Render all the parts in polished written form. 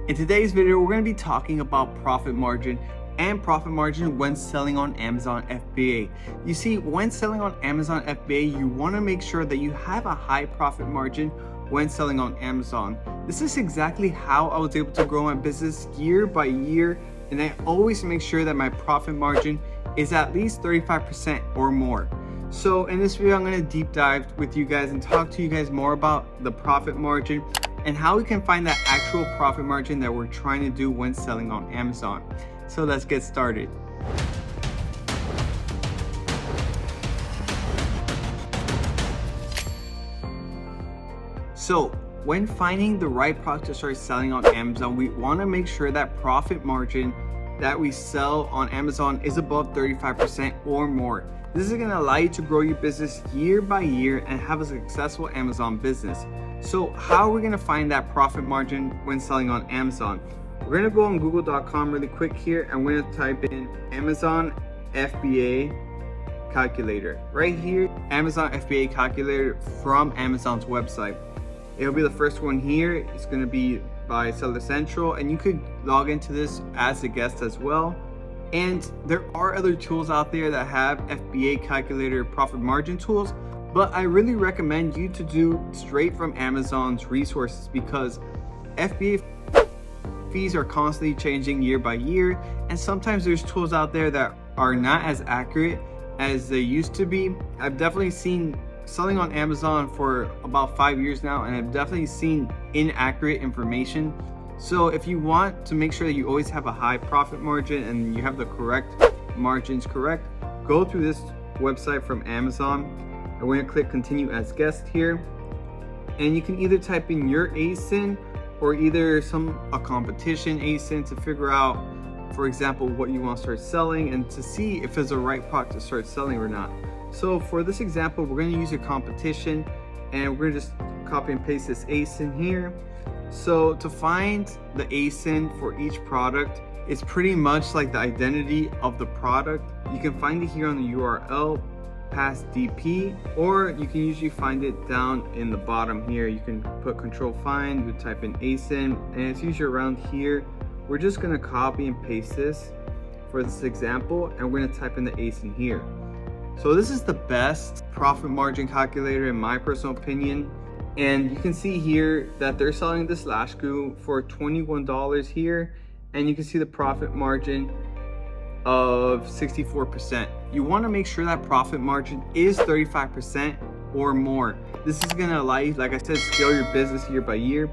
In today's video, we're going to be talking about profit margin and profit margin when selling on Amazon FBA. You see, when selling on Amazon FBA, you want to make sure that you have a high profit margin when selling on Amazon. This is exactly how I was able to grow my business year by year, and I always make sure that my profit margin is at least 35% or more. So in this video, I'm going to deep dive with you guys and talk to you guys more about the profit margin and how we can find that actual profit margin that we're trying to do when selling on Amazon. So let's get started. So when finding the right product to start selling on Amazon, we want to make sure that profit margin that we sell on Amazon is above 35% or more. This is going to allow you to grow your business year by year and have a successful Amazon business. So how are we going to find that profit margin when selling on Amazon? We're going to go on google.com really quick here, and we're going to type in Amazon FBA calculator. Right here, Amazon FBA calculator from Amazon's website. It'll be the first one here. It's going to be by Seller Central, and you could log into this as a guest as well. And there are other tools out there that have FBA calculator profit margin tools, but I really recommend you to do straight from Amazon's resources, because FBA fees are constantly changing year by year, and sometimes there's tools out there that are not as accurate as they used to be. I've definitely seen selling on Amazon for about 5 years now, and I've definitely seen inaccurate information. So if you want to make sure that you always have a high profit margin and you have the correct margins correct, go through this website from Amazon. And we're gonna click continue as guest here. And you can either type in your ASIN or either a competition ASIN to figure out, for example, what you want to start selling and to see if it's the right product to start selling or not. So for this example, we're gonna use a competition, and we're gonna just copy and paste this ASIN here. So to find the ASIN for each product, it's pretty much like the identity of the product. You can find it here on the URL past DP, or you can usually find it down in the bottom here. You can put control find, you type in ASIN, and it's usually around here. We're just going to copy and paste this for this example, and we're going to type in the ASIN here. So this is the best profit margin calculator in my personal opinion. And you can see here that they're selling this 𝙍𝙤𝙗𝙗 for $21 here, and you can see the profit margin of 64%. You want to make sure that profit margin is 35% or more. This is going to allow you, like I said, scale your business year by year.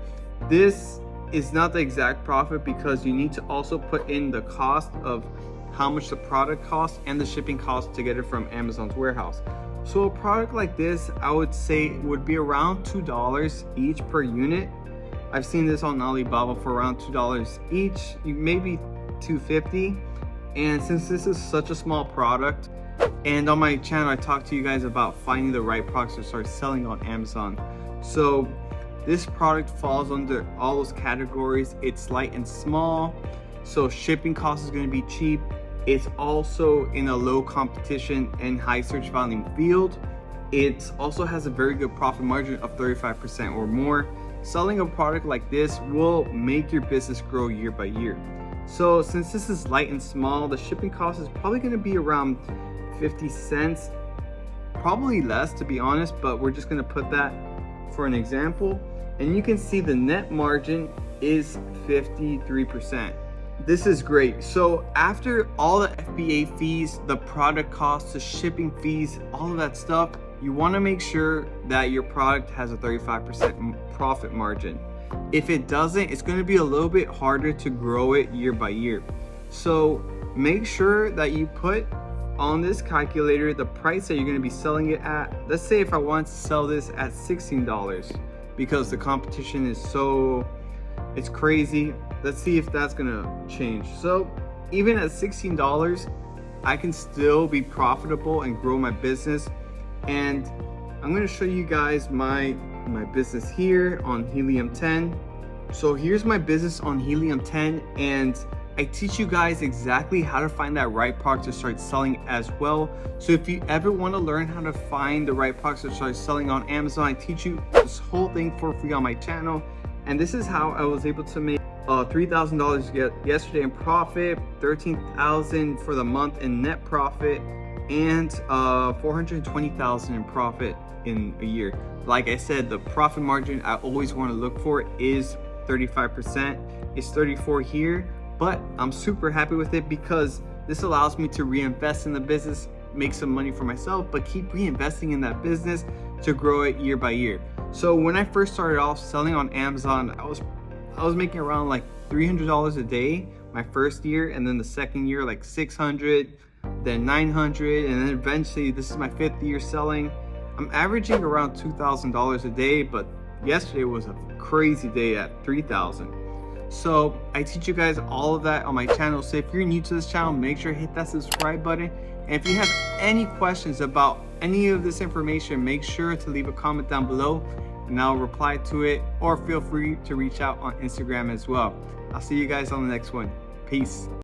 This is not the exact profit, because you need to also put in the cost of how much the product costs and the shipping costs to get it from Amazon's warehouse. So a product like this, I would say, would be around $2 each per unit. I've seen this on Alibaba for around $2 each, maybe $2.50. And since this is such a small product, and on my channel I talk to you guys about finding the right products to start selling on Amazon. So this product falls under all those categories. It's light and small, so shipping cost is going to be cheap. It's also in a low competition and high search volume field. It also has a very good profit margin of 35% or more. Selling a product like this will make your business grow year by year. So since this is light and small, the shipping cost is probably going to be around 50 cents, probably less to be honest, but we're just going to put that for an example. And you can see the net margin is 53%. This is great. So after all the FBA fees, the product costs, the shipping fees, all of that stuff, you want to make sure that your product has a 35% profit margin. If it doesn't, it's going to be a little bit harder to grow it year by year. So make sure that you put on this calculator the price that you're going to be selling it at. Let's say if I want to sell this at $16 because the competition is it's crazy. Let's see if that's going to change. So even at $16, I can still be profitable and grow my business. And I'm going to show you guys my business here on Helium 10. So here's my business on Helium 10, and I teach you guys exactly how to find that right product to start selling as well. So if you ever want to learn how to find the right products to start selling on Amazon, I teach you this whole thing for free on my channel. And this is how I was able to make $3,000 yesterday in profit, $13,000 for the month in net profit, and $420,000 in profit in a year. Like I said, the profit margin I always want to look for is 35%. It's 34 here, but I'm super happy with it because this allows me to reinvest in the business, make some money for myself, but keep reinvesting in that business to grow it year by year. So when I first started off selling on Amazon, I was making around like $300 a day my first year, and then the second year like $600, then $900, and then eventually this is my 5th year selling. I'm averaging around $2,000 a day, but yesterday was a crazy day at $3,000. So I teach you guys all of that on my channel. So if you're new to this channel, make sure to hit that subscribe button. And if you have any questions about any of this information, make sure to leave a comment down below and I'll reply to it, or feel free to reach out on Instagram as well. I'll see you guys on the next one. Peace.